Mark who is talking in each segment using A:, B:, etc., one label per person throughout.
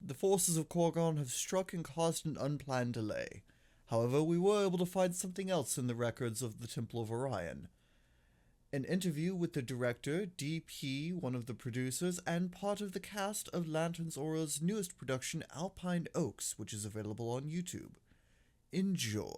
A: The forces of Korgon have struck and caused an unplanned delay. However, we were able to find something else in the records of the Temple of Orion. An interview with the director, DP, one of the producers, and part of the cast of Lanterns Aura's newest production, Alpine Oaks, which is available on YouTube. Enjoy.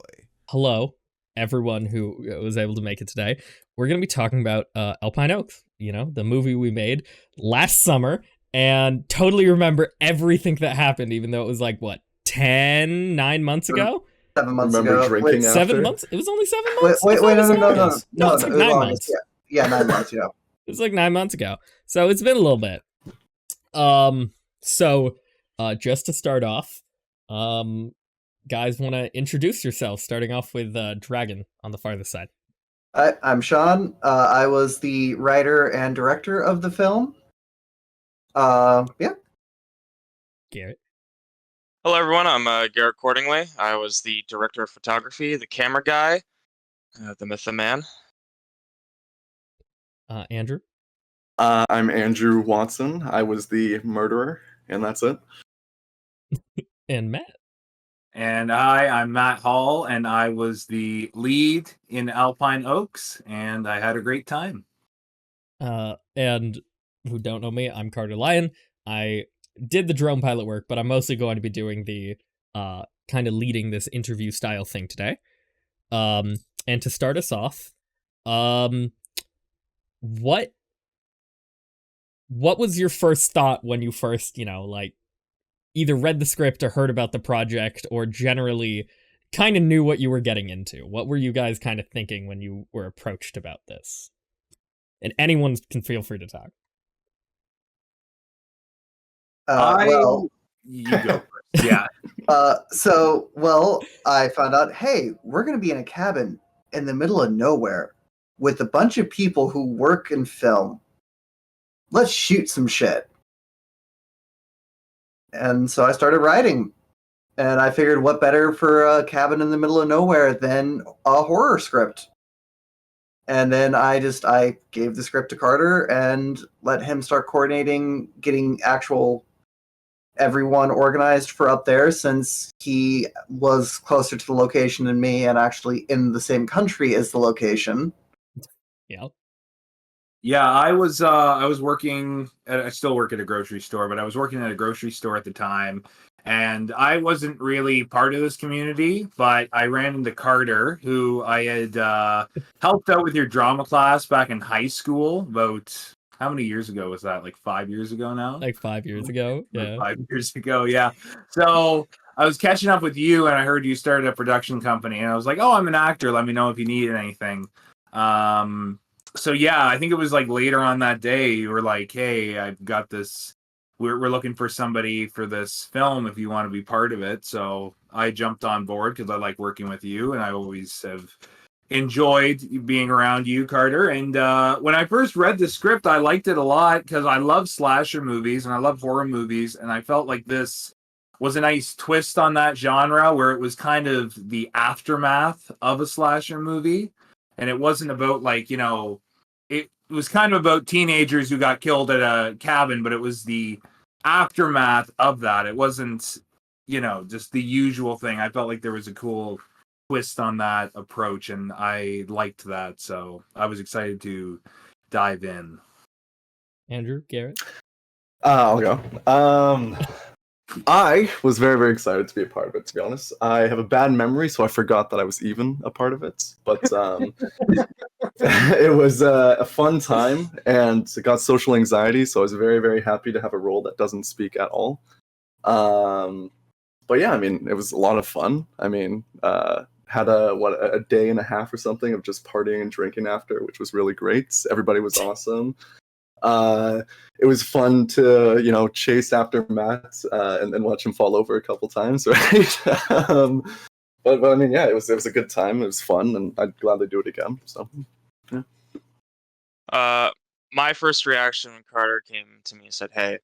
B: Hello, everyone who was able to make it today. We're going to be talking about Alpine Oaks, the movie we made last summer, and totally remember everything that happened, even though it was like, 9 months ago?
C: 7 months
D: Remember
C: ago.
D: drinking
C: Wait,
D: after?
B: 7 months? It was only 7 months?
C: wait,
B: I thought it was
C: no,
B: August. No, it's like 9
C: August,
B: months.
C: Yeah, 9 months, yeah.
B: It was like 9 months ago. So it's been a little bit. So just to start off, guys want to introduce yourselves, starting off with Dragon on the farthest side.
C: I'm Sean. I was the writer and director of the film. Yeah.
B: Garrett.
E: Hello, everyone. I'm Garrett Coordingly. I was the director of photography, the camera guy, the myth, the man.
B: Andrew.
D: I'm Andrew Watson. I was the murderer, and that's it.
B: And Matt.
F: And I'm Matt Hall, and I was the lead in Alpine Oaks, and I had a great time.
B: And who don't know me, I'm Carter Lyon. I did the drone pilot work, but I'm mostly going to be doing the kind of leading this interview style thing today. And to start us off, what was your first thought when you first, either read the script or heard about the project, or generally kind of knew what you were getting into? What were you guys kind of thinking when you were approached about this? And anyone can feel free to talk.
F: You go first. Yeah.
C: I found out, hey, we're going to be in a cabin in the middle of nowhere with a bunch of people who work in film. Let's shoot some shit. And so I started writing. And I figured, what better for a cabin in the middle of nowhere than a horror script? And then I gave the script to Carter and let him start coordinating, getting everyone organized for up there, since he was closer to the location than me and actually in the same country as the location.
B: Yeah.
F: Yeah, I was working I still work at a grocery store, but I was working at a grocery store at the time, and I wasn't really part of this community, but I ran into Carter, who I had helped out with your drama class back in high school. About how many years ago was that? Like 5 years ago now?
B: Like 5 years ago. Yeah.
F: 5 years ago, yeah. So I was catching up with you, and I heard you started a production company, and I was like, oh, I'm an actor. Let me know if you need anything. So yeah, I think it was like later on that day, you were like, hey, I've got this. We're looking for somebody for this film if you want to be part of it. So I jumped on board because I like working with you, and I always have enjoyed being around you, Carter. And when I first read the script, I liked it a lot because I love slasher movies and I love horror movies, and I felt like this was a nice twist on that genre, where it was kind of the aftermath of a slasher movie, and it wasn't about it was kind of about teenagers who got killed at a cabin, but it was the aftermath of that. It wasn't just the usual thing. I felt like there was a cool twist on that approach, and I liked that, so I was excited to dive in.
B: Andrew, Garrett.
D: I'll go. I was very, very excited to be a part of it, to be honest. I have a bad memory, so I forgot that I was even a part of it. But it was a fun time, and it got social anxiety, so I was very, very happy to have a role that doesn't speak at all. But yeah, I mean, it was a lot of fun. I mean, had a day and a half or something of just partying and drinking after, which was really great. Everybody was awesome. It was fun to chase after Matt and then watch him fall over a couple times, right? But I mean, yeah, it was a good time. It was fun, and I'd gladly do it again. So yeah.
E: My first reaction when Carter came to me and said, hey,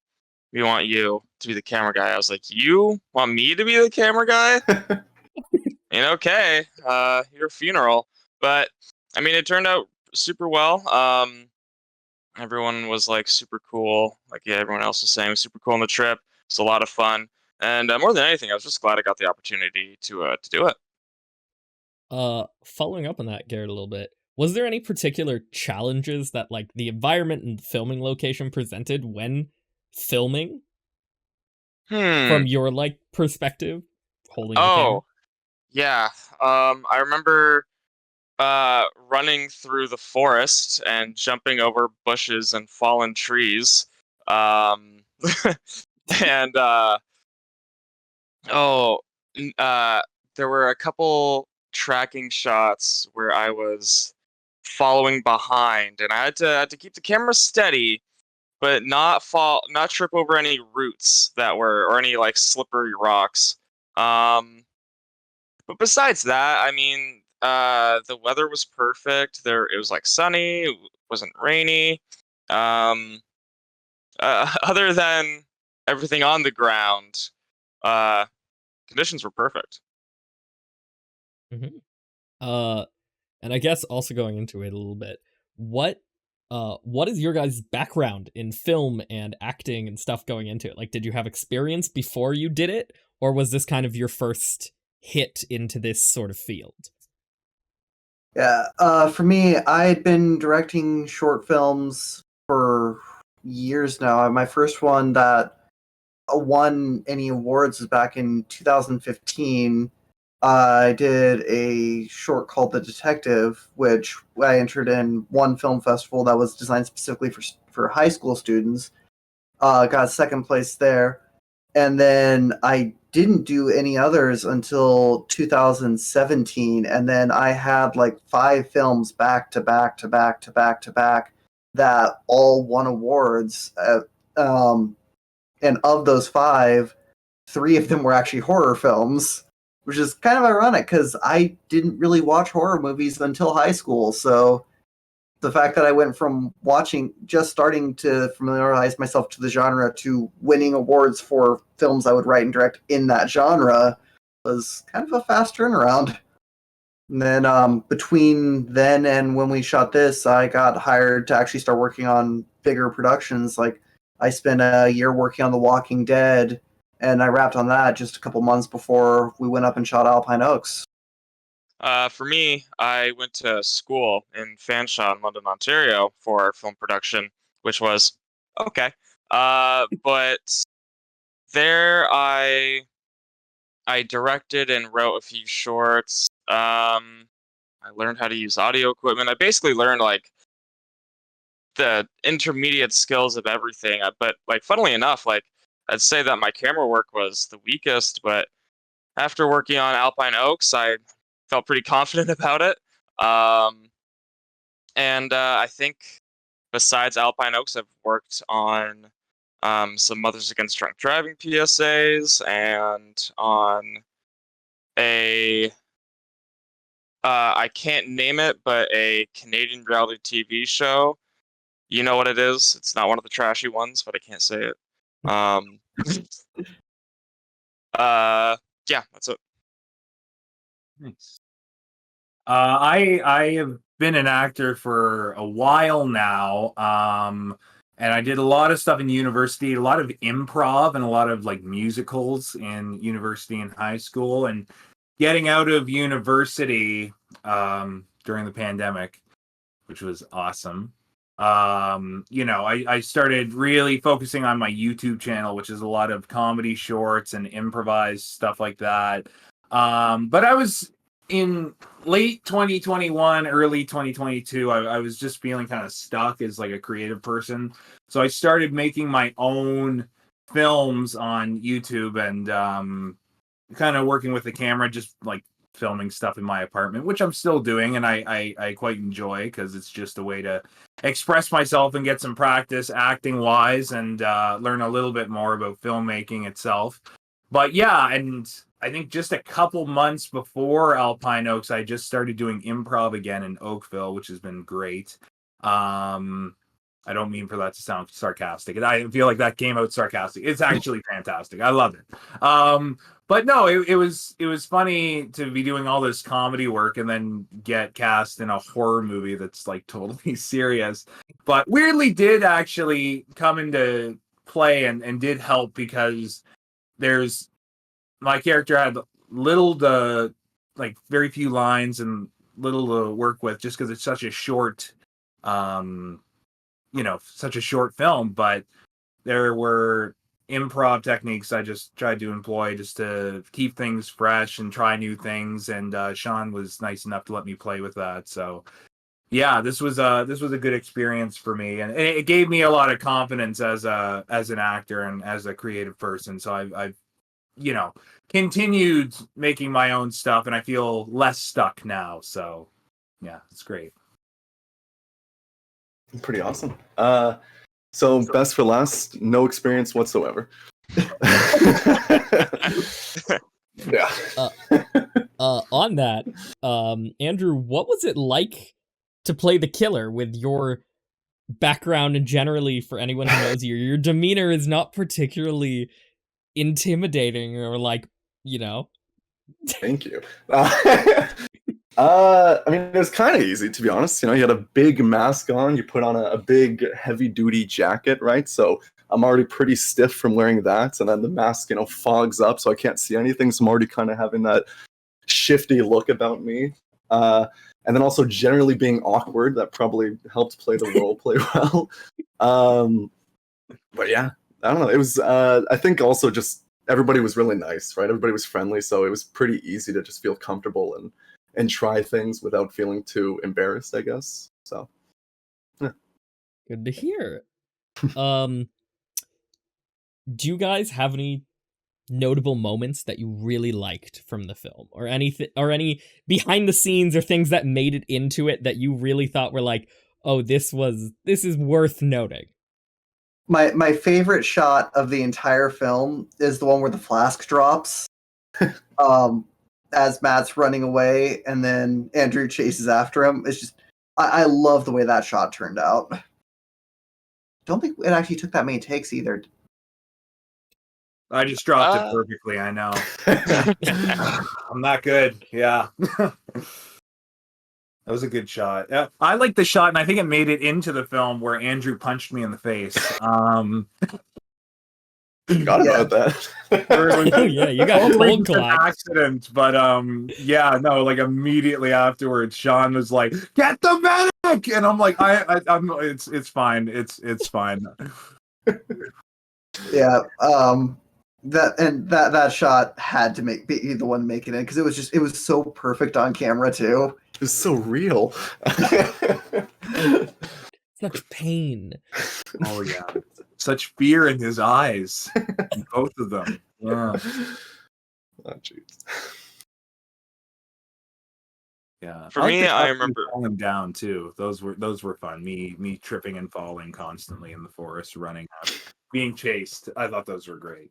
E: we want you to be the camera guy, I was like, you want me to be the camera guy? Okay, your funeral. But I mean, it turned out super well. Everyone was like super cool. Like, yeah, everyone else was saying, super cool on the trip. It's a lot of fun, and more than anything, I was just glad I got the opportunity to do it.
B: Following up on that, Garrett, a little bit, was there any particular challenges that like the environment and filming location presented when filming
E: Hmm.
B: from your like perspective, holding the camera?
E: Oh, yeah. I remember running through the forest and jumping over bushes and fallen trees. Um, and oh, n- uh, there were a couple tracking shots where I was following behind, and I had to keep the camera steady, but not trip over any roots that were or any like slippery rocks. Um, but besides that, I mean, the weather was perfect. It was like sunny, it wasn't rainy. Um, other than everything on the ground, uh, conditions were perfect.
B: Mhm. Uh, and I guess also going into it a little bit, what what is your guys' background in film and acting and stuff going into it? Like, did you have experience before you did it, or was this kind of your first hit into this sort of field?
C: Yeah, for me, I had been directing short films for years now. My first one that won any awards was back in 2015. I did a short called The Detective, which I entered in one film festival that was designed specifically for high school students. Got second place there, and then I didn't do any others until 2017, and then I had like 5 films back to back to back to back to back that all won awards. Um, and of those 5, 3 of them were actually horror films, which is kind of ironic because I didn't really watch horror movies until high school. So the fact that I went from just starting to familiarize myself to the genre to winning awards for films I would write and direct in that genre was kind of a fast turnaround. And then between then and when we shot this, I got hired to actually start working on bigger productions. Like I spent a year working on The Walking Dead, and I wrapped on that just a couple months before we went up and shot Alpine Oaks.
E: For me, I went to school in Fanshawe in London, Ontario for film production, which was okay. But there I directed and wrote a few shorts. I learned how to use audio equipment. I basically learned like the intermediate skills of everything. But like, funnily enough, like I'd say that my camera work was the weakest. But after working on Alpine Oaks, I felt pretty confident about it. Um, and I think besides Alpine Oaks, I've worked on some Mothers Against Drunk Driving PSAs and on a I can't name it, but a Canadian reality TV show. You know what it is. It's not one of the trashy ones, but I can't say it. Um, uh, yeah, that's it.
F: Nice. I have been an actor for a while now, and I did a lot of stuff in university, a lot of improv and a lot of like musicals in university and high school. And getting out of university during the pandemic, which was awesome. I started really focusing on my YouTube channel, which is a lot of comedy shorts and improvised stuff like that. But I was in late 2021, early 2022, I was just feeling kind of stuck as like a creative person. So I started making my own films on YouTube and kind of working with the camera, just like filming stuff in my apartment, which I'm still doing, and I quite enjoy because it's just a way to express myself and get some practice acting wise and learn a little bit more about filmmaking itself. But yeah, and I think just a couple months before Alpine Oaks, I just started doing improv again in Oakville, which has been great. I don't mean for that to sound sarcastic. And I feel like that came out sarcastic. It's actually fantastic. I love it. But no, it was funny to be doing all this comedy work and then get cast in a horror movie that's like totally serious. But weirdly did actually come into play and did help because my character had little to like very few lines and little to work with just because it's such a short such a short film, but there were improv techniques I just tried to employ just to keep things fresh and try new things, and Sean was nice enough to let me play with that. So yeah, this was a good experience for me, and it gave me a lot of confidence as an actor and as a creative person. So I've continued making my own stuff, and I feel less stuck now. So yeah, it's great.
D: Pretty awesome. So best for last, no experience whatsoever. Yeah.
B: On that, Andrew, what was it like to play the killer with your background, and generally for anyone who knows you, your demeanor is not particularly intimidating or like,
D: Thank you. I mean, it was kind of easy, to be honest. You had a big mask on, you put on a big heavy-duty jacket, right? So I'm already pretty stiff from wearing that, and then the mask, fogs up, so I can't see anything, so I'm already kind of having that shifty look about me. And then also generally being awkward, that probably helped play the role play well. But yeah, I don't know. It was, I think also just everybody was really nice, right? Everybody was friendly, so it was pretty easy to just feel comfortable and try things without feeling too embarrassed, I guess. So, yeah.
B: Good to hear. Do you guys have any notable moments that you really liked from the film, or anything, or any behind the scenes or things that made it into it that you really thought were like, oh, this is worth noting?
C: My favorite shot of the entire film is the one where the flask drops. As Matt's running away, and then Andrew chases after him. It's just, I love the way that shot turned out. Don't think it actually took that many takes either.
F: I just dropped it perfectly. I know. I'm not good. Yeah. That was a good shot. I like the shot, and I think it made it into the film where Andrew punched me in the face.
D: Forgot about that.
B: Oh yeah, you got cold collapse.
F: Accident, but like immediately afterwards, Sean was like, "Get the medic," and I'm like, I'm it's fine, it's fine.
C: Yeah, that shot had to be the one making it, because it was so perfect on camera too.
D: It was so real.
B: Such pain.
F: Oh yeah. Such fear in his eyes. Both of them. Yeah.
D: Oh, jeez.
F: Yeah.
E: For me, I remember
F: falling down too. Those were fun. Me tripping and falling constantly in the forest, running up, being chased. I thought those were great.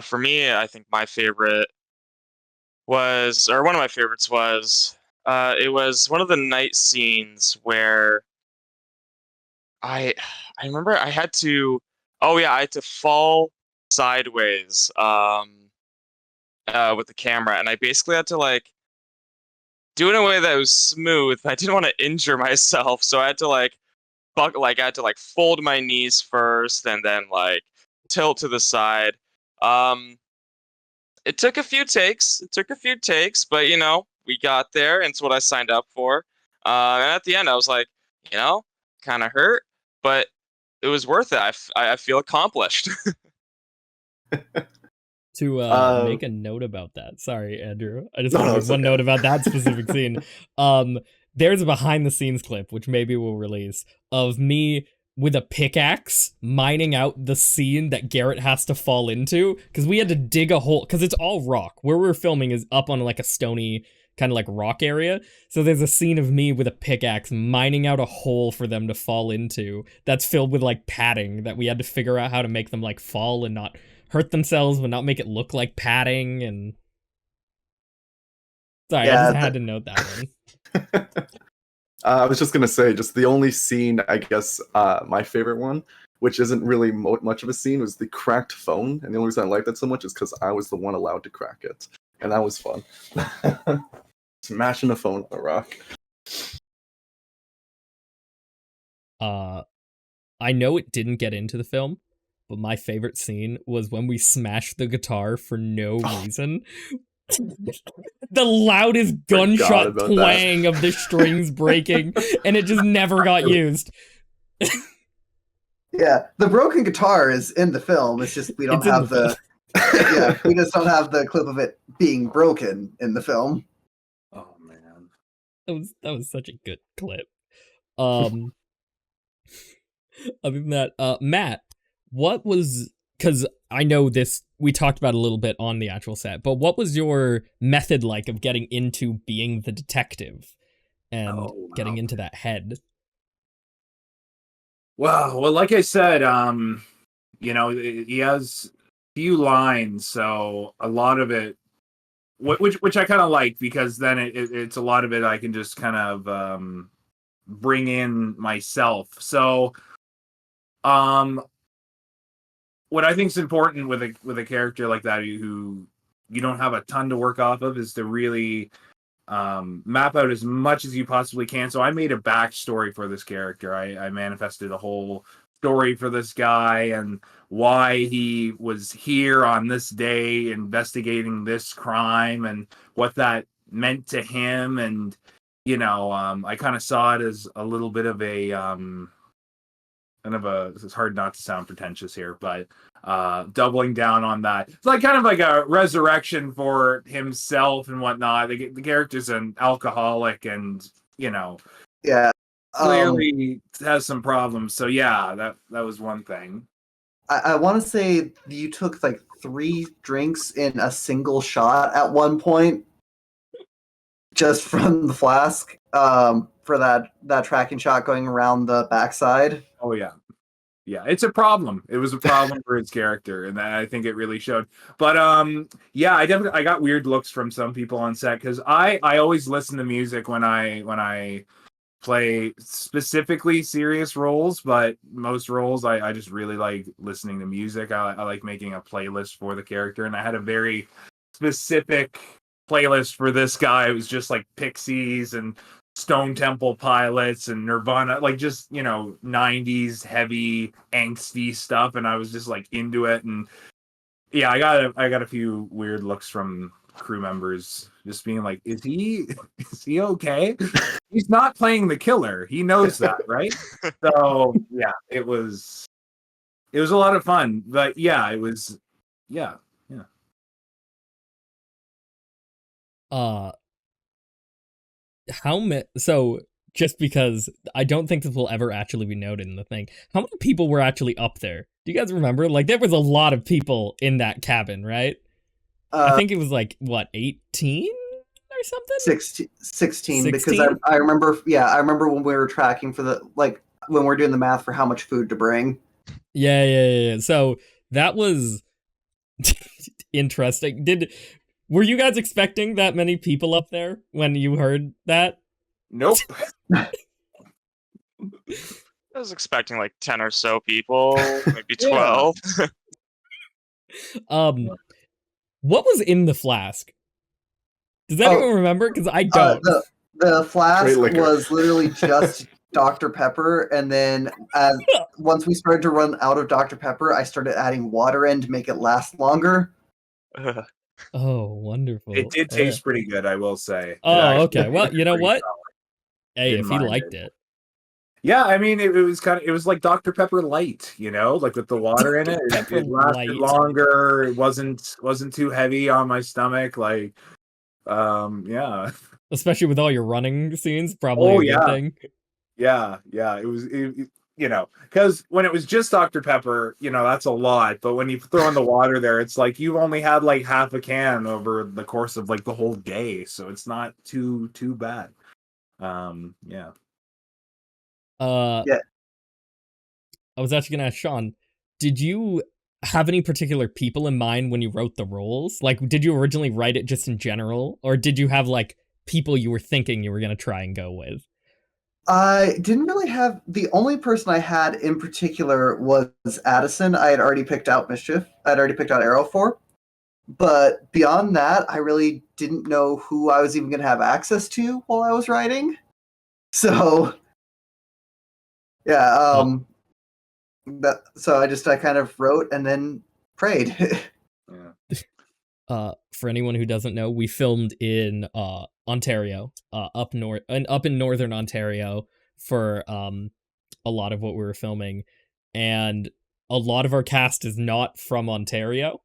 E: For me, I think my favorite was, or one of my favorites was, it was one of the night scenes where I remember I had to, oh yeah, I had to fall sideways with the camera, and I basically had to like do it in a way that was smooth. I didn't want to injure myself, so I had to I had to fold my knees first and then like tilt to the side. It took a few takes. But we got there, and it's what I signed up for. And at the end, I was like, kind of hurt, but it was worth it. I feel accomplished.
B: To make a note about that. Sorry, Andrew. I just want to make one
D: okay.
B: note about that specific scene. There's a behind the scenes clip, which maybe we'll release, of me with a pickaxe mining out the scene that Garrett has to fall into, because we had to dig a hole, because it's all rock. Where we're filming is up on like a stony kind of like rock area. So there's a scene of me with a pickaxe mining out a hole for them to fall into that's filled with like padding that we had to figure out how to make them like fall and not hurt themselves, but not make it look like padding. And sorry, I just had to note that one.
D: I was just going to say, just the only scene, I guess, my favorite one, which isn't really much of a scene, was the cracked phone. And the only reason I liked that so much is because I was the one allowed to crack it. And that was fun. Smashing a phone on a rock.
B: I know it didn't get into the film, but my favorite scene was when we smashed the guitar for no reason. The loudest gunshot
D: about
B: twang
D: that.
B: of the strings breaking, and it just never got used.
C: Yeah, the broken guitar is in the film. It's just we don't
B: It's in
C: have
B: the
C: yeah, we just don't have the clip of it being broken in the film.
F: Oh man.
B: That was such a good clip. Other than that, Matt, what was, because I know this, we talked about a little bit on the actual set, but what was your method like of getting into being the detective and getting into that head?
F: Well, like I said, he has few lines, so a lot of it, which I kind of like, because then it's a lot of it I can just kind of bring in myself. So, what I think is important with a character like that who you don't have a ton to work off of is to really map out as much as you possibly can. So I made a backstory for this character. I manifested a whole story for this guy and why he was here on this day investigating this crime and what that meant to him. And I kind of saw it as a little bit of a it's hard not to sound pretentious here, but doubling down on that. It's like kind of like a resurrection for himself and whatnot. The character's an alcoholic and,
C: Yeah.
F: clearly has some problems. So yeah, that was one thing.
C: I want to say you took like 3 drinks in a single shot at one point, just from the flask, for that tracking shot going around the backside.
F: Oh yeah. Yeah, it's a problem. It was a problem for his character, and I think it really showed. But yeah, I got weird looks from some people on set because I always listen to music when I play specifically serious roles, but most roles I just really like listening to music. I like making a playlist for the character, and I had a very specific playlist for this guy. It was just like Pixies and Stone Temple Pilots and Nirvana, like just 90s heavy angsty stuff, and I was just like into it. And yeah, I got a few weird looks from crew members just being like, is he okay? He's not playing the killer, he knows that, right? So yeah, it was a lot of fun. But yeah, it was yeah.
B: So just because I don't think this will ever actually be noted in the thing, how many people were actually up there? Do you guys remember? Like, there was a lot of people in that cabin, right? I think it was like, what, 18 or something?
C: 16 because I remember, I remember when we were tracking for when we were doing the math for how much food to bring.
B: Yeah. So that was interesting. Were you guys expecting that many people up there when you heard that?
F: Nope.
E: I was expecting like 10 or so people, maybe 12.
B: What was in the flask? Does anyone remember? Because I don't.
C: The flask was literally just Dr. Pepper, and then once we started to run out of Dr. Pepper, I started adding water in to make it last longer.
B: Oh, wonderful.
F: It did taste pretty good, I will say.
B: Oh, okay. Well, you know what? Hey, if he liked it.
F: Yeah, I mean, it was like Dr. Pepper light, like with the water in it. It lasted longer. It wasn't too heavy on my stomach. Like, yeah.
B: Especially with all your running scenes, probably a good thing.
F: Yeah. It was, because when it was just Dr. Pepper, that's a lot. But when you throw in the water there, it's like you've only had like half a can over the course of like the whole day, so it's not too bad. Yeah.
B: Yeah. I was actually gonna ask Sean, did you have any particular people in mind when you wrote the roles? Like, did you originally write it just in general, or did you have like people you were thinking you were gonna try and go with?
C: I didn't really have. The only person I had in particular was Addison. I had already picked out Mischief. I'd already picked out Arrow for. But beyond that, I really didn't know who I was even going to have access to while I was writing. So Yeah. So I kind of wrote and then prayed.
B: For anyone who doesn't know, we filmed in Ontario, up north and up in northern Ontario for a lot of what we were filming, and a lot of our cast is not from Ontario.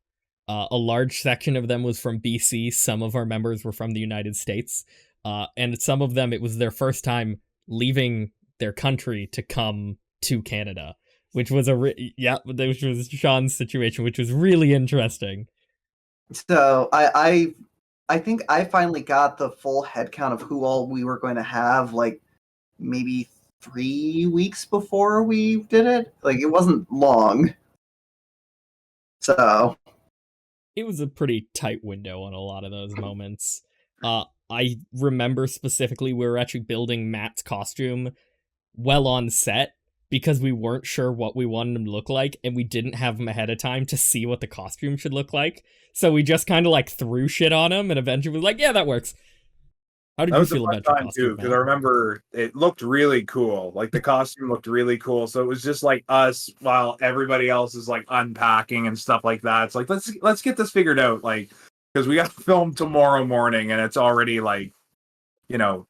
B: A large section of them was from BC. Some of our members were from the United States, and some of them it was their first time leaving their country to come to Canada, which was which was Sean's situation, which was really interesting.
C: So I think I finally got the full head count of who all we were going to have, like maybe 3 weeks before we did it. Like it wasn't long. So
B: it was a pretty tight window on a lot of those moments. I remember specifically we were actually building Matt's costume well on set because we weren't sure what we wanted him to look like, and we didn't have him ahead of time to see what the costume should look like. So we just kind of like threw shit on him, and eventually was like, yeah, that works. How did you feel about your costume?
F: Because I remember it looked really cool. Like the costume looked really cool. So it was just like us while everybody else is like unpacking and stuff like that. It's like let's get this figured out. Like because we got to film tomorrow morning, and it's already like, you know,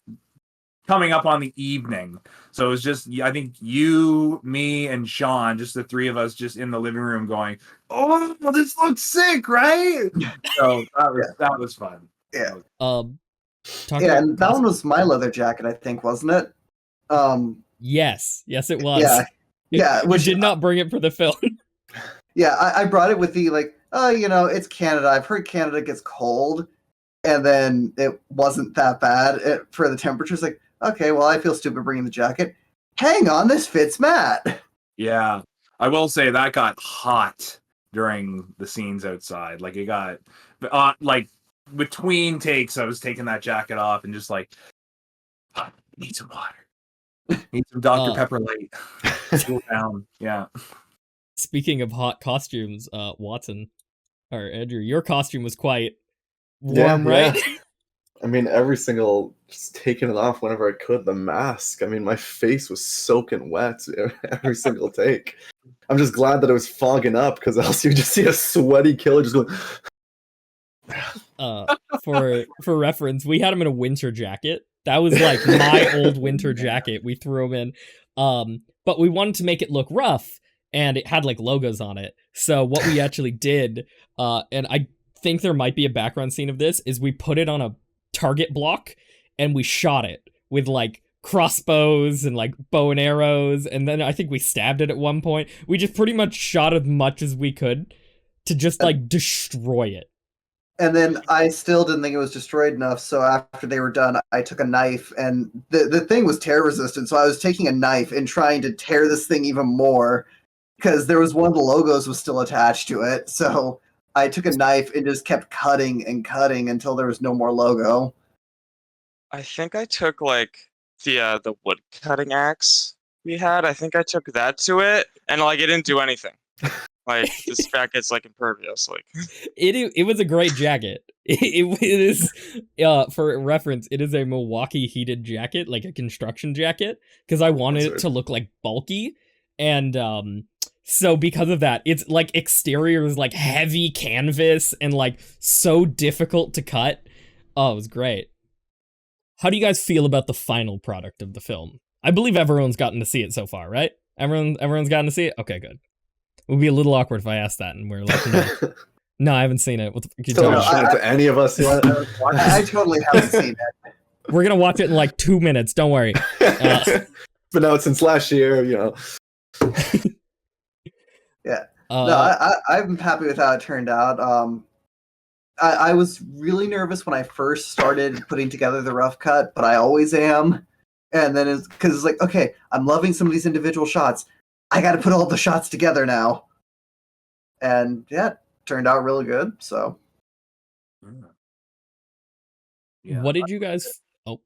F: coming up on the evening. So it was just, I think you, me, and Sean, just the three of us just in the living room going, oh, this looks sick, right? So that was fun.
C: Yeah.
B: And
C: that one was my leather jacket, I think, wasn't it?
B: Yes, it was.
C: Yeah.
B: We did not bring it for the film.
C: Yeah, I brought it with the like, it's Canada. I've heard Canada gets cold, and then it wasn't that bad for the temperatures. Like, okay, well, I feel stupid bringing the jacket. Hang on, this fits Matt.
F: Yeah, I will say that got hot during the scenes outside. Like it got, like between takes, I was taking that jacket off and just like, need some water, need some Dr. Pepper Light, cool down. Yeah.
B: Speaking of hot costumes, Watson or Andrew, your costume was quite warm, right?
D: Yeah. I mean, just taking it off whenever I could. The mask. I mean, my face was soaking wet every single take. I'm just glad that it was fogging up, because else you just see a sweaty killer just going.
B: For reference, we had him in a winter jacket. That was like my old winter jacket. We threw him in, but we wanted to make it look rough, and it had like logos on it. So what we actually did, and I think there might be a background scene of this, is we put it on a target block and we shot it with like crossbows and like bow and arrows, and then I think we stabbed it at one point. We just pretty much shot as much as we could to just like destroy it.
C: And then I still didn't think it was destroyed enough, so after they were done, I took a knife, and the thing was tear resistant, so I was taking a knife and trying to tear this thing even more, because there was one of the logos was still attached to it. So I took a knife and just kept cutting and cutting until there was no more logo.
E: I think I took like the wood cutting axe we had. I think I took that to it, and like it didn't do anything. Like this jacket's like impervious. Like
B: it was a great jacket. It is for reference, it is a Milwaukee heated jacket, like a construction jacket, because I wanted it to look like bulky, and so because of that, it's like exterior is like heavy canvas and like so difficult to cut. Oh, it was great. How do you guys feel about the final product of the film? I believe everyone's gotten to see it so far, right? Everyone's gotten to see it? Okay, good. It would be a little awkward if I asked that and we're like, no. No, I haven't seen it. What the fuck are you
D: So
B: talking
D: not
B: about?
D: to any of us yet.
C: I totally haven't seen it.
B: We're gonna watch it in like 2 minutes. Don't worry.
D: Been out since last year, you know.
C: Yeah. No, I'm happy with how it turned out. I was really nervous when I first started putting together the rough cut, but I always am. And then it's because it's like, okay, I'm loving some of these individual shots. I got to put all the shots together now. And yeah, it turned out really good. So.
F: Yeah.
B: What did you guys?
F: Oh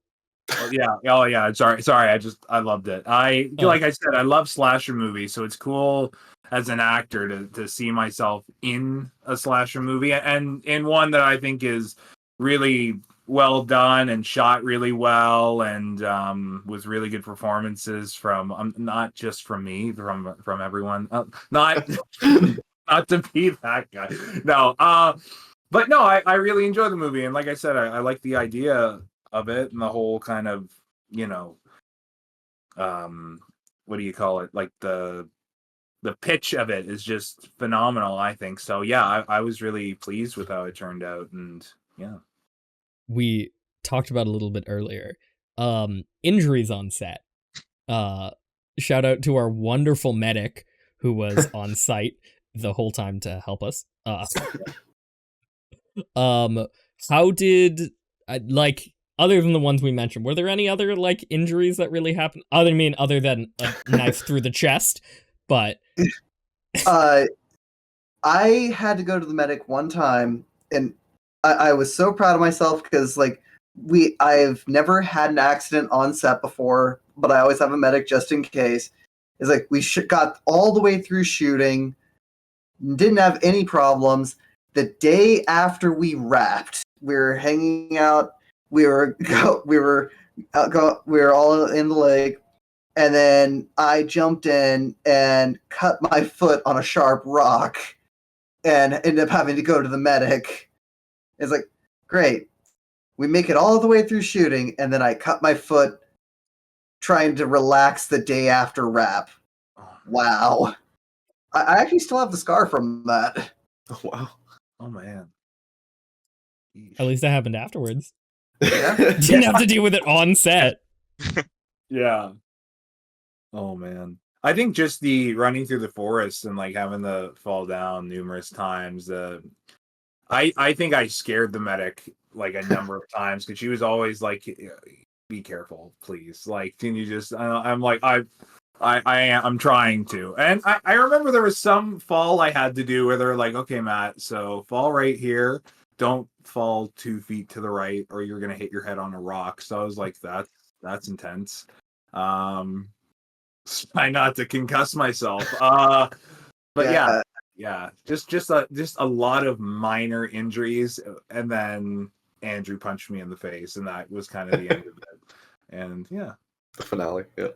F: yeah. Sorry. I loved it. Like I said, I love slasher movies, so it's cool as an actor to see myself in a slasher movie, and in one that I think is really well done and shot really well, and was really good performances from not just from me, from everyone. Not not to be that guy. No, but no, I really enjoyed the movie, and like I said, I like the idea of it and the whole kind of, you know, what do you call it? Like the pitch of it is just phenomenal, I think. So yeah, I was really pleased with how it turned out, and yeah.
B: We talked about a little bit earlier. Injuries on set. Shout out to our wonderful medic who was on site the whole time to help us. How did like, other than the ones we mentioned, were there any other like injuries that really happened? Other than a knife through the chest, but
C: I had to go to the medic one time, and I was so proud of myself because like I've never had an accident on set before, but I always have a medic just in case. It's like we got all the way through shooting, didn't have any problems. The day after we wrapped, we were hanging out. We were all in the lake, and then I jumped in and cut my foot on a sharp rock, and ended up having to go to the medic. It's like, great. We make it all the way through shooting, and then I cut my foot trying to relax the day after wrap. Wow. I actually still have the scar from that.
D: Oh, wow.
F: Oh man.
B: at least that happened afterwards.
C: Yeah.
B: Didn't have to deal with it on set.
F: Yeah. Oh man. I think just the running through the forest and like having to fall down numerous times. I think I scared the medic like a number of times because she was always like, "Be careful, please. Like, can you just?" I'm like, I'm trying to, and I remember there was some fall I had to do where they're like, "Okay, Matt, so fall right here. Don't fall 2 feet to the right, or you're gonna hit your head on a rock." So I was like, "That's intense." Try not to concuss myself. But yeah, just a lot of minor injuries, and then Andrew punched me in the face, and that was kind of the end of it. And yeah,
D: The finale. Yeah.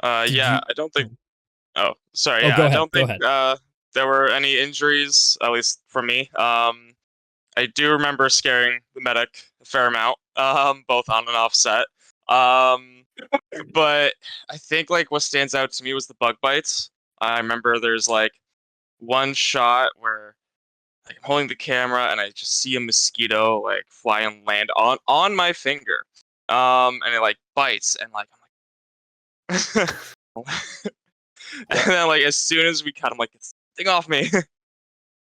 E: Yeah,
B: you-
E: I don't think. Oh, sorry.
B: Oh,
E: Yeah,
B: go
E: I
B: ahead,
E: don't
B: go
E: think
B: ahead.
E: there were any injuries, at least for me. I do remember scaring the medic a fair amount, both on and off set. But I think like what stands out to me was the bug bites. I remember there's like one shot where like I'm holding the camera and I just see a mosquito like fly and land on my finger. And it like bites and like I'm like and then like as soon as we cut, I'm like, it's thing off me.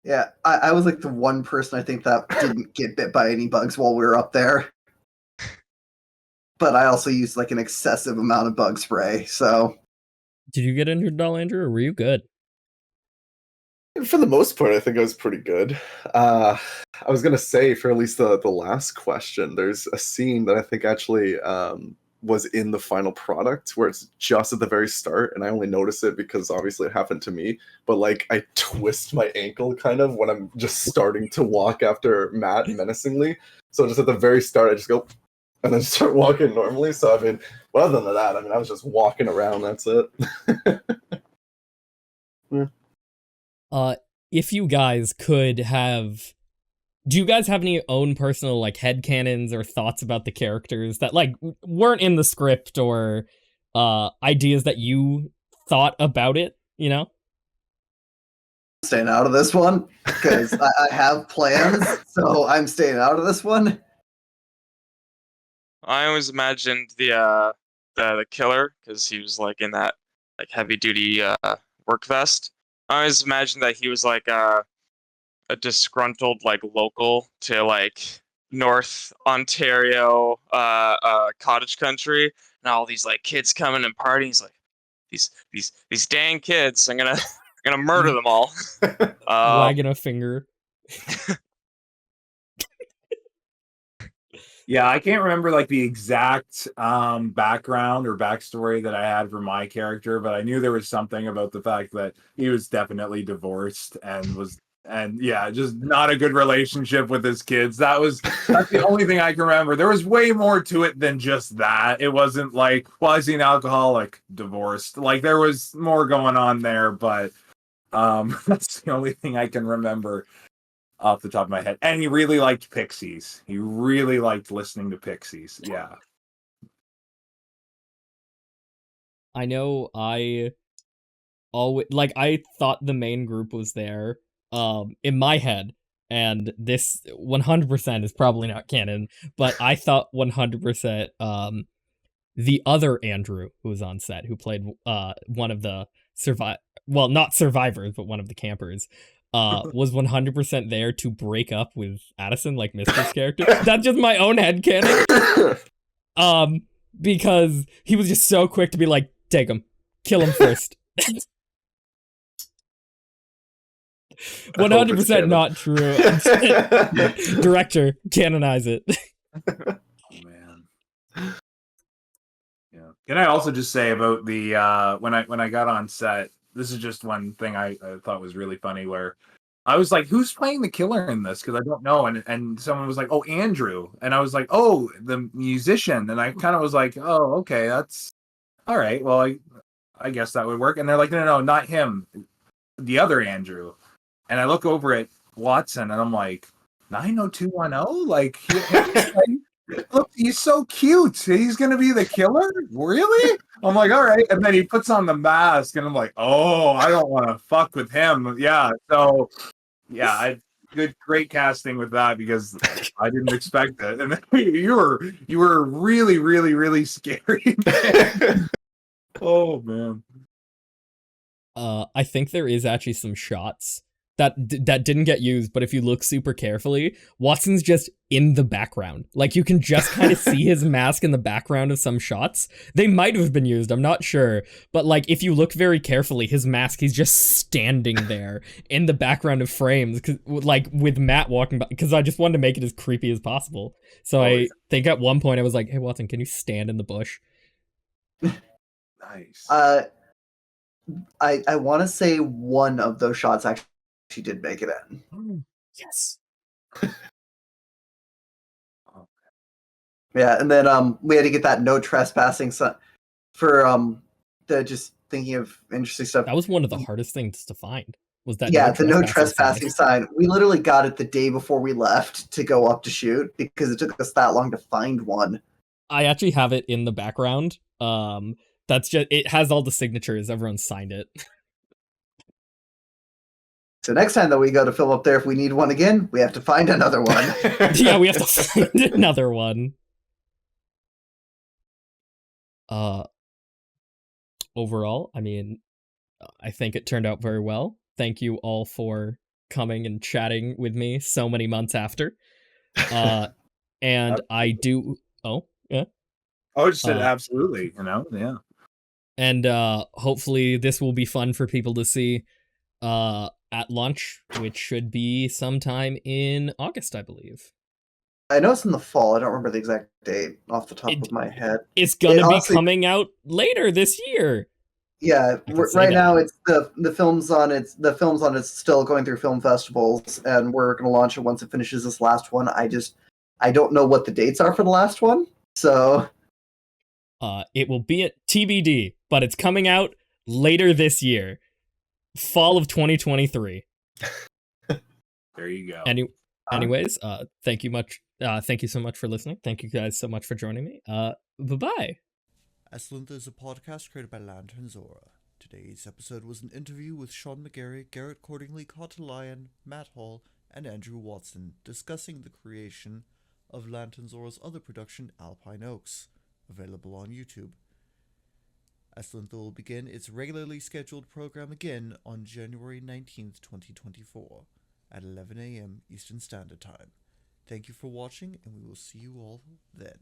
C: Yeah, I was like the one person I think that didn't get bit by any bugs while we were up there. But I also used like an excessive amount of bug spray, so
B: Did you get injured at all, Andrew, or were you good?
D: For the most part, I think I was pretty good. I was gonna say, for at least the last question, there's a scene that I think actually was in the final product where it's just at the very start, and I only notice it because obviously it happened to me. But like, I twist my ankle kind of when I'm just starting to walk after Matt menacingly. So just at the very start, I just go and then start walking normally. So I mean, well, other than that, I mean, I was just walking around. That's it. Yeah.
B: If you guys could have, do you guys have any own personal like headcanons or thoughts about the characters that like weren't in the script, or ideas that you thought about it, you know?
C: staying out of this one because I have plans, so I'm staying out of this one.
E: I always imagined the killer because he was like in that like heavy duty work vest. I always imagined that he was like a disgruntled like local to like North Ontario cottage country, and all these like kids coming and partying. He's like these dang kids. I'm gonna murder them all.
B: Wagging a finger.
F: yeah, I can't remember like the exact background or backstory that I had for my character, but I knew there was something about the fact that he was definitely divorced and And yeah, just not a good relationship with his kids. That's the only thing I can remember. There was way more to it than just that. It wasn't like, well, is he an alcoholic, divorced? Like there was more going on there, but that's the only thing I can remember off the top of my head. And he really liked Pixies. He really liked listening to Pixies. Yeah.
B: I know I always I thought the main group was there in my head, and this 100% is probably not canon, but I thought 100% the other Andrew who was on set, who played one of the not survivors, but one of the campers, was 100% there to break up with Addison, like Mister's character. That's just my own headcanon. Because he was just so quick to be like, take him, kill him first. 100% not true. Director, canonize it.
F: Oh man. Yeah. Can I also just say about the when I got on set, this is just one thing I thought was really funny, where I was like, who's playing the killer in this? Because I don't know. And someone was like, oh, Andrew. And I was like, oh, the musician. And I kind of was like, oh, okay, that's all right. Well, I guess that would work. And they're like, no, not him. The other Andrew. And I look over at Watson and I'm like, 90210? Like, look, he's so cute. He's going to be the killer? Really? I'm like, all right. And then he puts on the mask and I'm like, oh, I don't want to fuck with him. Yeah. So, yeah, great casting with that, because I didn't expect it. And then you were really, really, really scary. Oh, man.
B: I think there is actually some shots that didn't get used, but if you look super carefully, Watson's just in the background. Like, you can just kind of see his mask in the background of some shots. They might have been used, I'm not sure. But, like, if you look very carefully, his mask, he's just standing there in the background of frames, like, with Matt walking by, because I just wanted to make it as creepy as possible. So I think at one point I was like, hey, Watson, can you stand in the bush?
F: Nice.
C: I want to say one of those shots actually did make it in.
B: Oh, yes.
C: Yeah, and then we had to get that no trespassing sign for the just thinking of interesting stuff.
B: That was one of the hardest things to find. Was that
C: the no trespassing sign. We literally got it the day before we left to go up to shoot, because it took us that long to find one.
B: I actually have it in the background. That's just, it has all the signatures. Everyone signed it.
C: So next time that we go to film up there, if we need one again, we have to find another one.
B: Yeah, we have to find another one. Overall, I mean, I think it turned out very well. Thank you all for coming and chatting with me so many months after. And I do. Oh, yeah.
F: I just said absolutely. Yeah.
B: And hopefully this will be fun for people to see at lunch, which should be sometime in August, I believe.
C: I know it's in the fall. I don't remember the exact date off the top of my head.
B: It's gonna be coming out later this year.
C: Yeah, right now it's the film's on its still going through film festivals, and we're gonna launch it once it finishes this last one. I don't know what the dates are for the last one, so
B: it will be at TBD, but it's coming out later this year, fall of 2023.
F: There you go.
B: Anyways, thank you so much for listening. Thank you guys so much for joining me. Bye-bye.
A: Aslinth is a podcast created by Lantern Zora. Today's episode was an interview with Sean McGarry, Garrett Coordingly, Lyon, Matt Hall, and Andrew Watson, discussing the creation of Lantern Zora's other production, Alpine Oaks, available on YouTube. Aslinth will begin its regularly scheduled program again on January 19th, 2024, at 11 a.m. Eastern Standard Time. Thank you for watching, and we will see you all then.